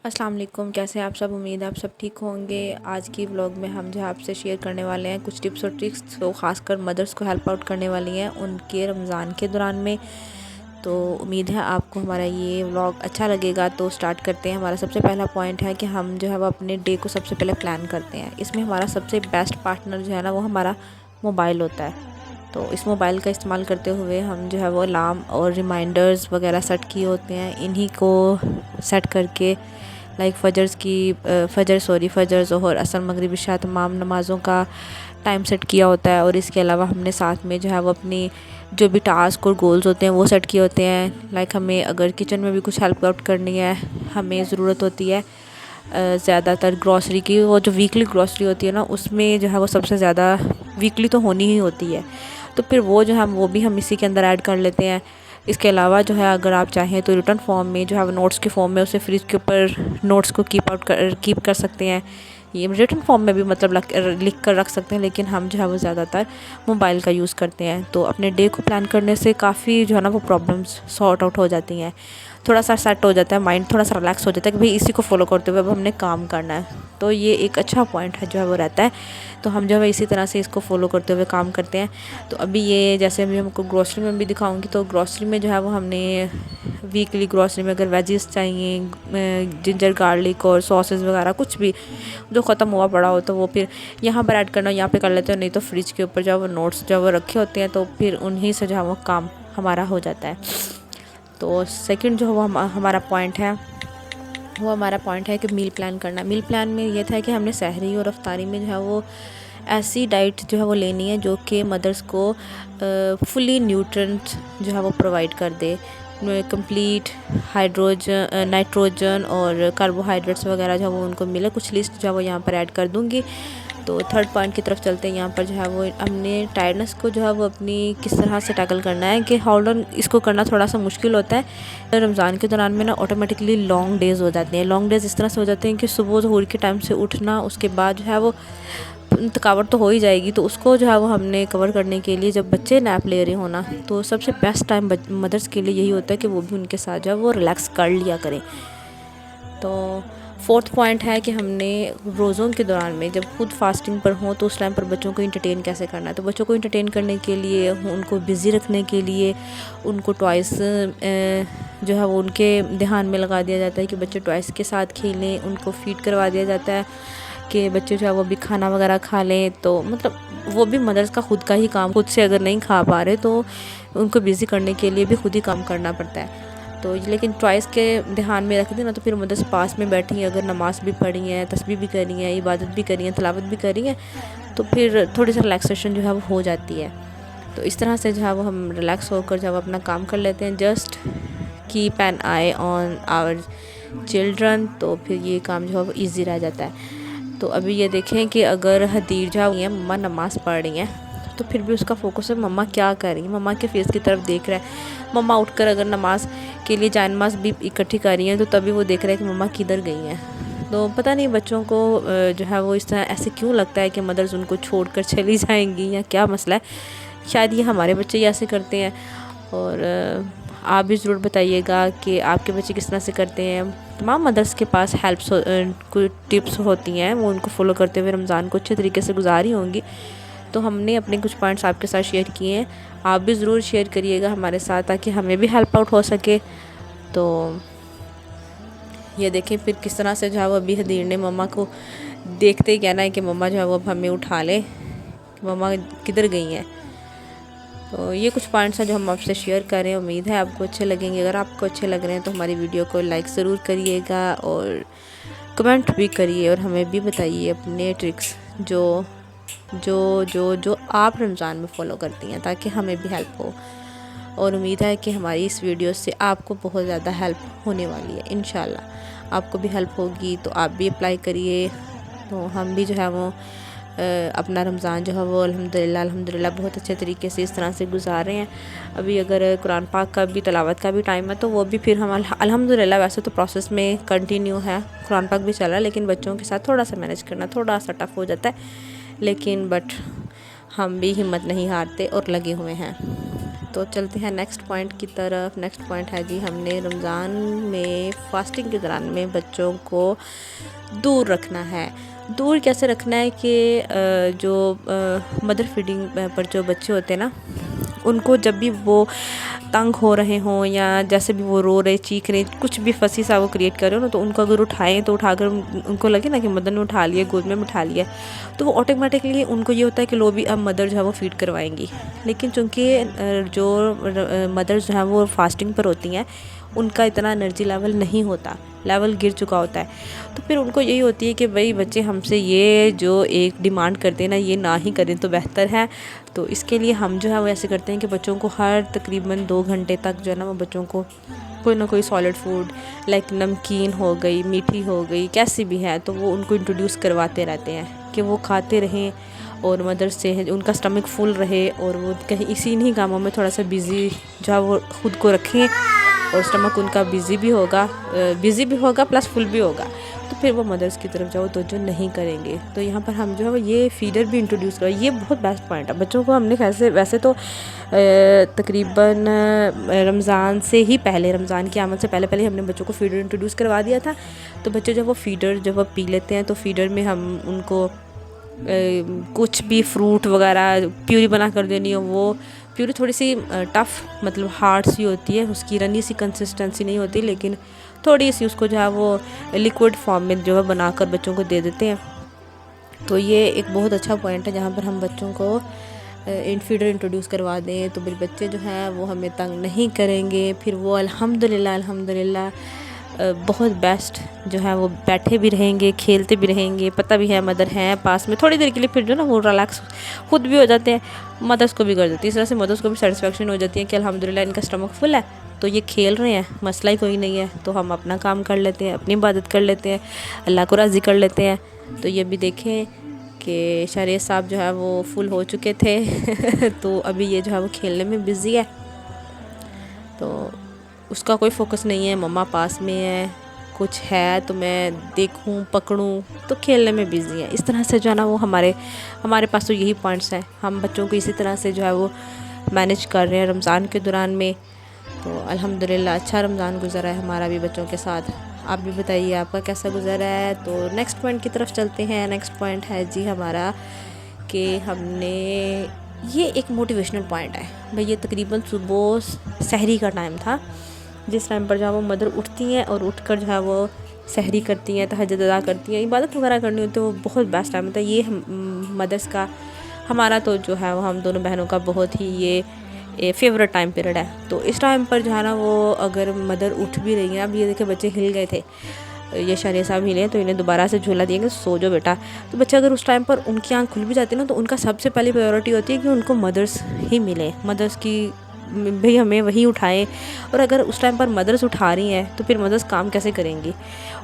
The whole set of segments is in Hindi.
अस्सलाम वालेकुम, कैसे हैं आप सब। उम्मीद है आप सब ठीक होंगे। आज की व्लॉग में हम जो है आपसे शेयर करने वाले हैं कुछ टिप्स और ट्रिक्स जो ख़ासकर मदर्स को हेल्प आउट करने वाली हैं उनके रमज़ान के दौरान में। तो उम्मीद है आपको हमारा ये व्लॉग अच्छा लगेगा। तो स्टार्ट करते हैं। हमारा सबसे पहला पॉइंट है कि हम जो है वो अपने डे को सबसे पहले प्लान करते हैं। इसमें हमारा सबसे बेस्ट पार्टनर जो है ना वो हमारा मोबाइल होता है। तो इस मोबाइल का इस्तेमाल करते हुए हम जो है वो अलार्म और रिमाइंडर्स वगैरह सेट किए होते हैं। इन्हीं को सेट करके लाइक फ़जर ज़ोहर असर मगरिब इशा तमाम नमाज़ों का टाइम सेट किया होता है। और इसके अलावा हमने साथ में जो है वो अपनी जो भी टास्क और गोल्स होते हैं वो सेट किए होते हैं। लाइक हमें अगर किचन में भी कुछ हेल्प आउट करनी है, हमें ज़रूरत होती है ज़्यादातर ग्रॉसरी की। वो जो वीकली ग्रॉसरी होती है ना उसमें जो है वो सबसे ज़्यादा वीकली तो होनी ही होती है। तो फिर वो जो है वो भी हम इसी के अंदर ऐड कर लेते हैं। इसके अलावा जो है अगर आप चाहें तो रिटर्न फॉर्म में जो है वो नोट्स के फॉर्म में उसे फ्रिज के ऊपर नोट्स को कीप कर सकते हैं। ये रिटर्न फॉर्म में भी मतलब लिख कर रख सकते हैं, लेकिन हम जो है वो ज़्यादातर मोबाइल का यूज़ करते हैं। तो अपने डे को प्लान करने से काफ़ी जो है ना वो प्रॉब्लम्स सॉर्ट आउट हो जाती हैं। थोड़ा सा सेट हो जाता है माइंड, थोड़ा सा रिलैक्स हो जाता है कि भाई इसी को फॉलो करते हुए अब हमने काम करना है। तो ये एक अच्छा पॉइंट है जो है वो रहता है। तो हम जो है इसी तरह से इसको फॉलो करते हुए काम करते हैं। तो अभी ये जैसे अभी हमको ग्रोसरी में भी दिखाऊंगी। तो ग्रोसरी में जो है वो हमने वीकली ग्रोसरी में अगर वेजिस चाहिए, जिंजर गार्लिक और सॉसेस वगैरह कुछ भी जो ख़त्म हुआ पड़ा हो तो वो फिर यहाँ पर ऐड करना, यहाँ पे कर लेते हैं। नहीं तो फ्रिज के ऊपर जो है वो नोट्स जो है वो रखे होते हैं, तो फिर उन्हीं से जो है वो काम हमारा हो जाता है। तो सेकंड जो वो हमारा पॉइंट है वो हमारा पॉइंट है कि मील प्लान करना। मील प्लान में ये था कि हमने सहरी और अफ्तारी में जो है वो ऐसी डाइट जो है वो लेनी है जो कि मदर्स को फुली न्यूट्रेंट जो है वो प्रोवाइड कर दे। कंप्लीट नाइट्रोजन और कार्बोहाइड्रेट्स वगैरह जो है वो उनको मिले। कुछ लिस्ट जो है वो यहाँ पर ऐड कर दूँगी। तो थर्ड पॉइंट की तरफ चलते हैं। यहाँ पर जो है वो हमने टायर्डनेस को जो है वो अपनी किस तरह से टैकल करना है कि हाउ ऑन इसको करना थोड़ा सा मुश्किल होता है। रमज़ान के दौरान में ना ऑटोमेटिकली लॉन्ग डेज़ हो जाते हैं। लॉन्ग डेज़ इस तरह से हो जाते हैं कि सुबह ज़हूर के टाइम से उठना, उसके बाद जो है वो थकावट तो हो ही जाएगी। तो उसको जो है वो हमने कवर करने के लिए जब बच्चे नैप ले रहे हो ना, तो सबसे बेस्ट टाइम मदर्स के लिए यही होता है कि वो भी उनके साथ जो है वो रिलैक्स कर लिया करें। तो फोर्थ पॉइंट है कि हमने रोज़ों के दौरान में जब खुद फास्टिंग पर हों तो उस टाइम पर बच्चों को इंटरटेन कैसे करना है। तो बच्चों को इंटरटेन करने के लिए, उनको बिज़ी रखने के लिए उनको टॉयस जो है वो उनके ध्यान में लगा दिया जाता है कि बच्चे टॉयस के साथ खेलें। उनको फीड करवा दिया जाता है कि बच्चे जो है वो भी खाना वगैरह खा लें। तो मतलब वो भी मदर्स का खुद का ही काम, खुद से अगर नहीं खा पा रहे तो उनको बिज़ी करने के लिए भी खुद ही काम करना पड़ता है। तो लेकिन चॉइस के ध्यान में रख देना तो फिर मदर्स पास में बैठी हैं, अगर नमाज भी पढ़ी हैं, तस्बीह भी करी हैं, इबादत भी करी हैं, तलावत भी करी हैं, तो फिर थोड़ी सी रिलैक्सेशन जो है वो हो जाती है। तो इस तरह से जो है वो हम रिलैक्स होकर जो है अपना काम कर लेते हैं। Just keep an eye on our children, तो फिर ये काम जो है वो ईजी रह जाता है। तो अभी ये देखें कि अगर हदीर जो है मम्मा नमाज़ पढ़ रही हैं तो फिर भी उसका फोकस है मम्मा क्या कर रही है, मम्मा के फेस की तरफ देख रहा है। मम्मा उठकर अगर नमाज के लिए जानमाज भी इकट्ठी कर रही हैं तो तभी वो देख रहा है कि मम्मा किधर गई हैं। तो पता नहीं बच्चों को जो है वो इस तरह ऐसे क्यों लगता है कि मदर्स उनको छोड़कर चली जाएंगी, या क्या मसला है। शायद ये हमारे बच्चे ही ऐसे करते हैं। और आप भी ज़रूर बताइएगा कि आपके बच्चे किस तरह से करते हैं। तमाम मदर्स के पास कोई टिप्स होती हैं, वो उनको फॉलो करते हुए रमज़ान को अच्छे तरीके से गुजारी होंगी। तो हमने अपने कुछ पॉइंट्स आपके साथ शेयर किए हैं। आप भी ज़रूर शेयर करिएगा हमारे साथ ताकि हमें भी हेल्प आउट हो सके। तो ये देखें फिर किस तरह से जो है वो अभी हदीर ने मम्मा को देखते ही कहना है कि मम्मा जो है वो अब हमें उठा ले, कि मम्मा किधर गई हैं। तो ये कुछ पॉइंट्स हैं जो हम आपसे शेयर कर रहे हैं। उम्मीद है आपको अच्छे लगेंगे। अगर आपको अच्छे लग रहे हैं तो हमारी वीडियो को लाइक ज़रूर करिएगा और कमेंट भी करिए और हमें भी बताइए अपने ट्रिक्स जो जो जो जो आप रमज़ान में फ़ॉलो करती हैं ताकि हमें भी हेल्प हो। और उम्मीद है कि हमारी इस वीडियो से आपको बहुत ज़्यादा हेल्प होने वाली है। इंशाल्लाह आपको भी हेल्प होगी तो आप भी अप्लाई करिए। तो हम भी जो है वो अपना रमज़ान जो है वो अल्हम्दुलिल्लाह बहुत अच्छे तरीके से इस तरह से गुजार रहे हैं। अभी अगर कुरान पाक का भी तलावत का भी टाइम है तो वो भी फिर हम अल्हम्दुलिल्लाह वैसे तो प्रोसेस में कंटिन्यू है, कुरान पाक भी चल रहा है, लेकिन बच्चों के साथ थोड़ा सा मैनेज करना थोड़ा सा टफ हो जाता है। लेकिन बट हम भी हिम्मत नहीं हारते और लगे हुए हैं। तो चलते हैं नेक्स्ट पॉइंट की तरफ। नेक्स्ट पॉइंट है जी, हमने रमज़ान में फास्टिंग के दौरान में बच्चों को दूर रखना है। दूर कैसे रखना है कि जो मदर फीडिंग पर जो बच्चे होते हैं ना, उनको जब भी वो तंग हो रहे हों या जैसे भी वो रो रहे, चीख रहे, कुछ भी फंसी सा वो क्रिएट कर रहे हो ना, तो उनको अगर उठाएं तो उठाकर उनको लगे ना कि मदर ने उठा लिया, गोद में उठा लिया, तो वो ऑटोमेटिकली उनको ये होता है कि लो भी अब मदर जो है वो फीड करवाएंगी। लेकिन चूँकि जो मदर्स जो हैं वो फास्टिंग पर होती हैं, उनका इतना एनर्जी लेवल नहीं होता, लेवल गिर चुका होता है, तो फिर उनको यही होती है कि भाई बच्चे हमसे ये जो एक डिमांड करते हैं ना, ये ना ही करें तो बेहतर है। तो इसके लिए हम जो है वो ऐसे करते हैं कि बच्चों को हर तकरीबन 2 घंटे तक जो है ना वो बच्चों को कोई ना कोई सॉलिड फूड लाइक नमकीन हो गई, मीठी हो गई, कैसी भी है, तो वो उनको इंट्रोड्यूस करवाते रहते हैं कि वो खाते रहें और मदर से उनका स्टमक फुल रहे और वो कहीं इन्हीं कामों में थोड़ा सा बिज़ी जो है वो ख़ुद को रखें और स्टमक उनका बिज़ी भी होगा प्लस फुल भी होगा, तो फिर वो मदर्स की तरफ जाओ तो जो नहीं करेंगे। तो यहाँ पर हम जो है ये फीडर भी इंट्रोड्यूस करें, ये बहुत बेस्ट पॉइंट है। बच्चों को हमने वैसे तो तकरीबन रमज़ान से ही पहले, रमज़ान की आमद से पहले हमने बच्चों को फीडर इंट्रोड्यूस करवा दिया था। तो बच्चे जब वो फीडर जब वो पी लेते हैं, तो फीडर में हम उनको कुछ भी फ्रूट वगैरह प्यूरी बना कर देनी हो, वो प्यूरी थोड़ी सी टफ़ मतलब हार्ड सी होती है, उसकी रनी सी कंसिस्टेंसी नहीं होती, लेकिन थोड़ी सी उसको जो है वो लिक्विड फॉर्म में जो है बनाकर बच्चों को दे देते हैं। तो ये एक बहुत अच्छा पॉइंट है जहाँ पर हम बच्चों को फीडर इंट्रोड्यूस करवा दें, तो मेरे बच्चे जो हैं वो हमें तंग नहीं करेंगे। फिर वो अल्हम्दुलिल्लाह बहुत बेस्ट जो है वो बैठे भी रहेंगे, खेलते भी रहेंगे, पता भी है मदर हैं पास में थोड़ी देर के लिए, फिर जो ना वो रिलैक्स खुद भी हो जाते हैं, मदर्स को भी कर देती है। इस तरह से मदर्स को भी सेटिस्फेक्शन हो जाती है कि अल्हम्दुलिल्लाह इनका स्टमक फुल है, तो ये खेल रहे हैं, मसला ही कोई नहीं है, तो हम अपना काम कर लेते हैं, अपनी इबादत कर लेते हैं, अल्लाह को राज़ी कर लेते हैं। तो ये भी देखें कि शरीयत साहब जो है वो फुल हो चुके थे तो अभी ये जो है वो खेलने में बिज़ी है, तो उसका कोई फोकस नहीं है, मम्मा पास में है, कुछ है तो मैं देखूं पकड़ूं, तो खेलने में बिज़ी है। इस तरह से जो है ना वो हमारे पास तो यही पॉइंट्स हैं। हम बच्चों को इसी तरह से जो है वो मैनेज कर रहे हैं रमज़ान के दौरान में। तो अल्हम्दुलिल्लाह अच्छा रमज़ान गुज़रा है हमारा भी बच्चों के साथ। आप भी बताइए आपका कैसा गुज़रा है। तो नेक्स्ट पॉइंट की तरफ चलते हैं। नेक्स्ट पॉइंट है जी हमारा कि हमने ये एक मोटिवेशनल पॉइंट है भाई, ये तकरीबन सुबह सहरी का टाइम था, जिस टाइम पर जो है वो मदर उठती हैं और उठकर जो है वो सहरी करती हैं, तहज्जुद अदा करती हैं, इबादत वगैरह करनी होती है, वो बहुत बेस्ट टाइम होता है। ये मदर्स का हमारा तो जो है वो हम दोनों बहनों का बहुत ही ये फेवरेट टाइम पीरियड है। तो इस टाइम पर जो है ना वो अगर मदर उठ भी रही हैं, अब ये देखिए बच्चे हिल गए थे, ये शरीय साहब हिले तो इन्हें दोबारा से झूला दिएंगे, सो जाओ बेटा। तो बच्चे अगर उस टाइम पर उनकी आँख खुल भी जाती है ना, तो उनका सबसे पहली प्रायोरिटी होती है कि उनको मदर्स ही मिले, मदर्स की भाई हमें वही उठाएं। और अगर उस टाइम पर मदर्स उठा रही हैं तो फिर मदर्स काम कैसे करेंगी।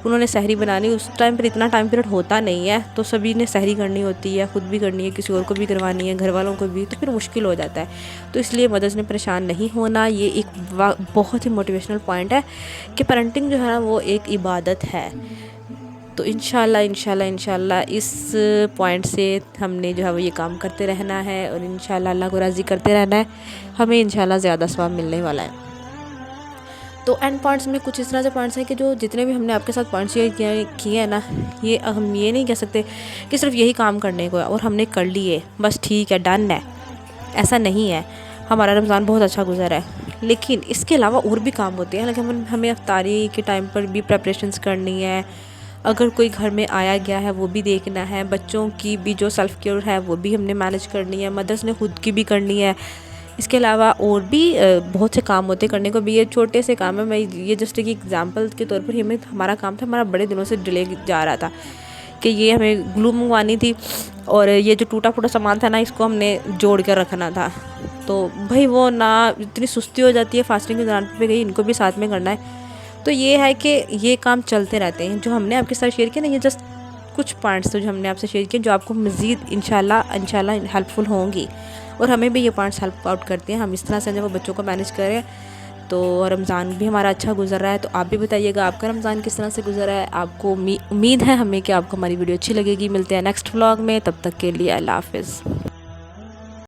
उन्होंने सहरी बनानी, उस टाइम पर इतना टाइम पीरियड होता नहीं है, तो सभी ने सहरी करनी होती है, ख़ुद भी करनी है, किसी और को भी करवानी है, घर वालों को भी, तो फिर मुश्किल हो जाता है। तो इसलिए मदर्स ने परेशान नहीं होना। ये एक बहुत ही मोटिवेशनल पॉइंट है कि पेरेंटिंग जो है ना वो एक इबादत है। तो इंशाल्लाह इस पॉइंट से हमने जो है वो ये काम करते रहना है और इंशाल्लाह अल्लाह को राज़ी करते रहना है, हमें इंशाल्लाह ज़्यादा सवाब मिलने वाला है। तो एंड पॉइंट्स में कुछ इस तरह से पॉइंट्स हैं कि जो जितने भी हमने आपके साथ पॉइंट्स शेयर किए हैं ना, ये हम ये नहीं कह सकते कि सिर्फ यही काम करने को है और हमने कर लिए बस ठीक है डन है, ऐसा नहीं है। हमारा रमज़ान बहुत अच्छा गुजरा है, लेकिन इसके अलावा और भी काम होते हैं। लेकिन हमें इफ्तारी के टाइम पर भी प्रेपरेशंस करनी है, अगर कोई घर में आया गया है वो भी देखना है, बच्चों की भी जो सेल्फ़ केयर है वो भी हमने मैनेज करनी है, मदर्स ने खुद की भी करनी है। इसके अलावा और भी बहुत से काम होते करने को भी। ये छोटे से काम है, मैं ये जस्ट एक एग्जांपल के तौर पर हमें हमारा काम था, हमारा बड़े दिनों से डिले जा रहा था कि ये हमें ग्लू मंगवानी थी और ये जो टूटा फूटा सामान था ना इसको हमने जोड़ कर रखना था। तो भाई वो ना इतनी सुस्ती हो जाती है फास्टिंग के दौरान पे गई, इनको भी साथ में करना है। तो ये है कि ये काम चलते रहते हैं। जो हमने आपके साथ शेयर किया ना, ये जस्ट कुछ पॉइंट्स जो हमने आपसे शेयर किए जो आपको मज़ीद इंशाल्लाह हेल्पफुल होंगी और हमें भी ये पॉइंट्स हेल्प आउट करते हैं। हम इस तरह से जब बच्चों को मैनेज करें तो रमज़ान भी हमारा अच्छा गुजर रहा है। तो आप भी बताइएगा आपका रमज़ान किस तरह से गुजरा है। आपको उम्मीद है हमें कि आपको हमारी वीडियो अच्छी लगेगी। मिलते हैं नेक्स्ट व्लॉग में, तब तक के लिए अल्लाह हाफ़िज़।